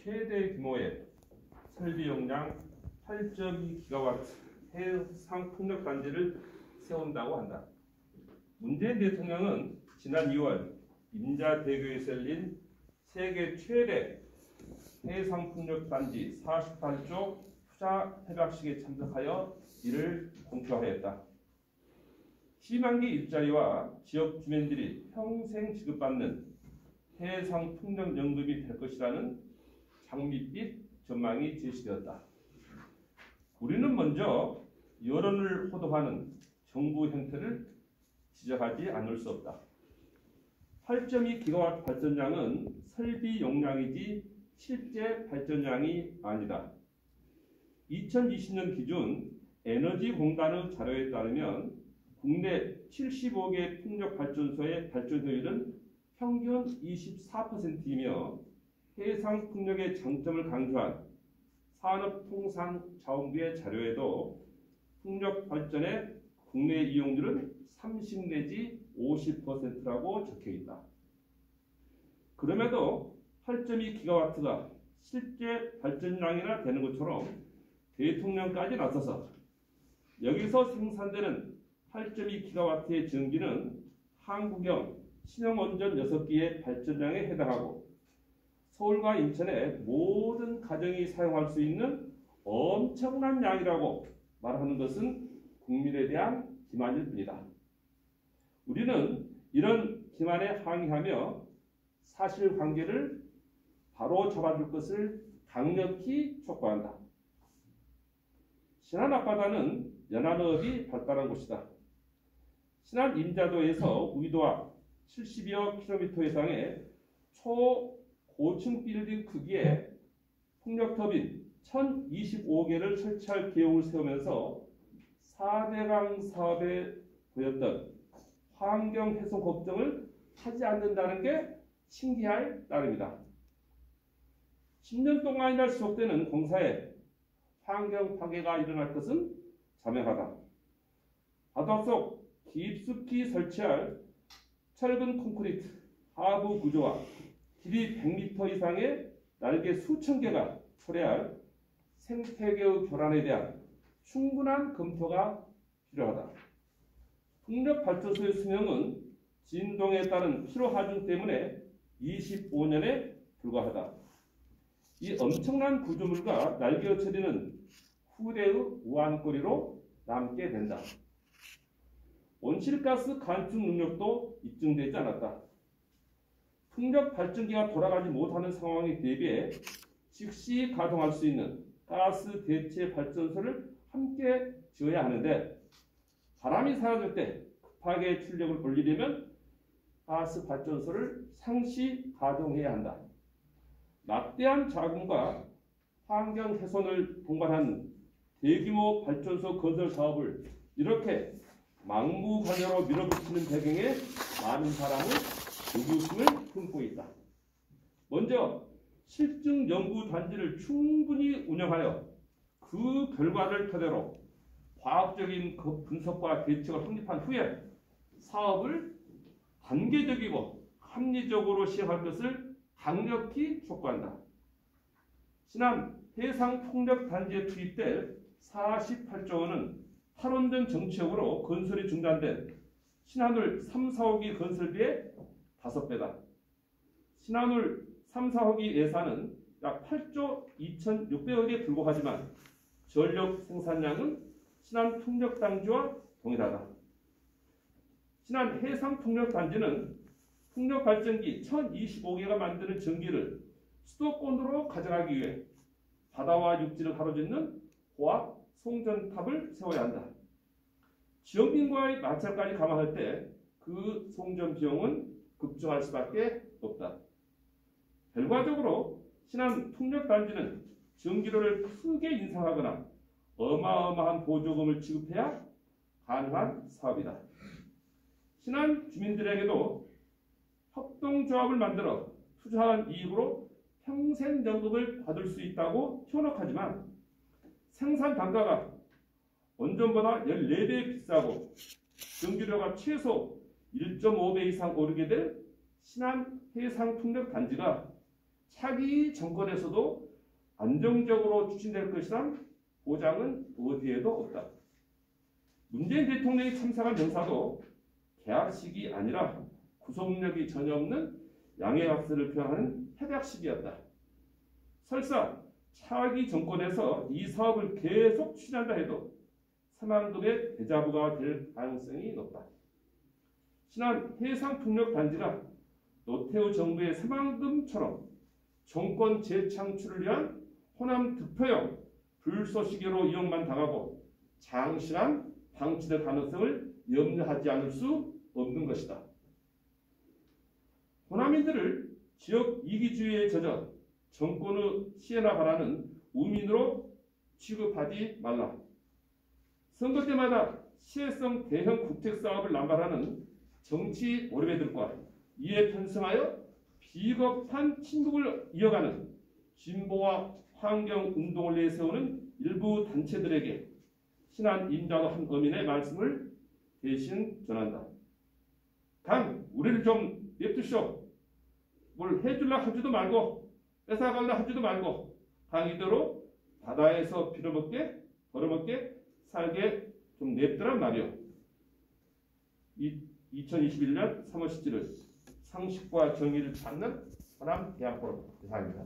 최대 규모의 설비 용량 8.2기가와트 해상 풍력 단지를 세운다고 한다. 문재인 대통령은 지난 2월 임자대교에서 열린 세계 최대 해상 풍력 단지 48조 투자 협약식에 참석하여 이를 공표하였다. 희망기 일자리와 지역 주민들이 평생 지급받는 해상 풍력 연금이 될 것이라는 장밋빛 전망이 제시되었다. 우리는 먼저 여론을 호도하는 정부 형태를 지적하지 않을 수 없다. 8.2기가와트 발전량은 설비 용량이지 실제 발전량이 아니다. 2020년 기준 에너지공단의 자료에 따르면 국내 75개 풍력발전소의 발전 효율은 평균 24%이며 해상 풍력의 장점을 강조한 산업통상자원부의 자료에도 풍력 발전의 국내 이용률은 30 내지 50%라고 적혀 있다. 그럼에도 8.2기가와트가 실제 발전량이나 되는 것처럼 대통령까지 나서서 여기서 생산되는 8.2기가와트의 전기는 한국형 신형원전 6개의 발전량에 해당하고 서울과 인천의 모든 가정이 사용할 수 있는 엄청난 양이라고 말하는 것은 국민에 대한 기만일 뿐이다. 우리는 이런 기만에 항의하며 사실관계를 바로 잡아줄 것을 강력히 촉구한다. 신안 앞바다는 연안어업이 발달한 곳이다. 신안 임자도에서 우이도 앞 70여 킬로미터 이상의 초고층 빌딩 크기의 풍력터빈 1025개를 설치할 계획을 세우면서 4대강 사업에 보였던 환경 훼손 걱정을 하지 않는다는 게 신기할 따름이다. 10년 동안이나 지속되는 공사에 환경 파괴가 일어날 것은 자명하다. 바닷속 깊숙이 설치할 철근 콘크리트 하부 구조와 길이 100m 이상의 날개 수천 개가 초래할 생태계의 교란에 대한 충분한 검토가 필요하다. 풍력발전소의 수명은 진동에 따른 피로 하중 때문에 25년에 불과하다. 이 엄청난 구조물과 날개 처리는 후대의 우한거리로 남게 된다. 온실가스 감축 능력도 입증되지 않았다. 풍력 발전기가 돌아가지 못하는 상황에 대비해 즉시 가동할 수 있는 가스 대체 발전소를 함께 지어야 하는데 바람이 사라질 때 급하게 출력을 올리려면 가스 발전소를 상시 가동해야 한다. 막대한 자금과 환경 훼손을 동반한 대규모 발전소 건설 사업을 이렇게 막무가내로 밀어붙이는 배경에 많은 사람의 의구심을 품고 있다. 먼저 실증 연구 단지를 충분히 운영하여 그 결과를 토대로 과학적인 분석과 대책을 확립한 후에 사업을 단계적이고 합리적으로 시행할 것을 강력히 촉구한다. 지난 해상 풍력 단지에 투입될 48조 원은 탈원전 정책으로 건설이 중단된 신한울 3, 4호기 건설비의 5배다. 신한울 3, 4호기 예산은 약 8조 2,600억에 불과하지만 전력 생산량은 신안 풍력단지와 동일하다. 신안 해상풍력단지는 풍력발전기 1,025개가 만드는 전기를 수도권으로 가져가기 위해 바다와 육지를 가로짓는 고압 송전탑을 세워야 한다. 지역민과의 마찰까지 감안할 때 그 송전 비용은 급증할 수밖에 없다. 결과적으로 신안 풍력단지는 전기료를 크게 인상하거나 어마어마한 보조금을 지급해야 가능한 사업이다. 신안 주민들에게도 협동조합을 만들어 투자한 이익으로 평생 연금을 받을 수 있다고 현혹하지만 생산 단가가 원전보다 14배 비싸고 전기료가 최소 1.5배 이상 오르게 될 신안 해상풍력단지가 차기 정권에서도 안정적으로 추진될 것이란 보장은 어디에도 없다. 문재인 대통령이 참석한 명사도 개학식이 아니라 구속력이 전혀 없는 양해학설을 표현하는 협약식이었다. 설사 차기 정권에서 이 사업을 계속 추진한다 해도 사망동의 대자부가 될 가능성이 높다. 신안 해상풍력단지가 노태우 정부의 사망금처럼 정권 재창출을 위한 호남 득표용 불쏘시개로 이용만 당하고 장시간 방치될 가능성을 염려하지 않을 수 없는 것이다. 호남인들을 지역 이기주의에 젖어 정권의 시해나 바라는 우민으로 취급하지 말라. 선거 때마다 시혜성 대형 국책사업을 남발하는 정치 오리배들과 이에 편승하여 비겁한 친북을 이어가는 진보와 환경운동을 내세우는 일부 단체들에게 신안 임자도 한 어민의 말씀을 대신 전한다. 강, 우리를 좀 냅두시오. 뭘 해줄라 하지도 말고 뺏어갈라 하지도 말고 강 이대로 바다에서 빌어먹게 벌어먹게 살게 좀 냅두란 말이오. 2021년 3월 17일 상식과 정의를 찾는 호남 대학포럼 이상입니다.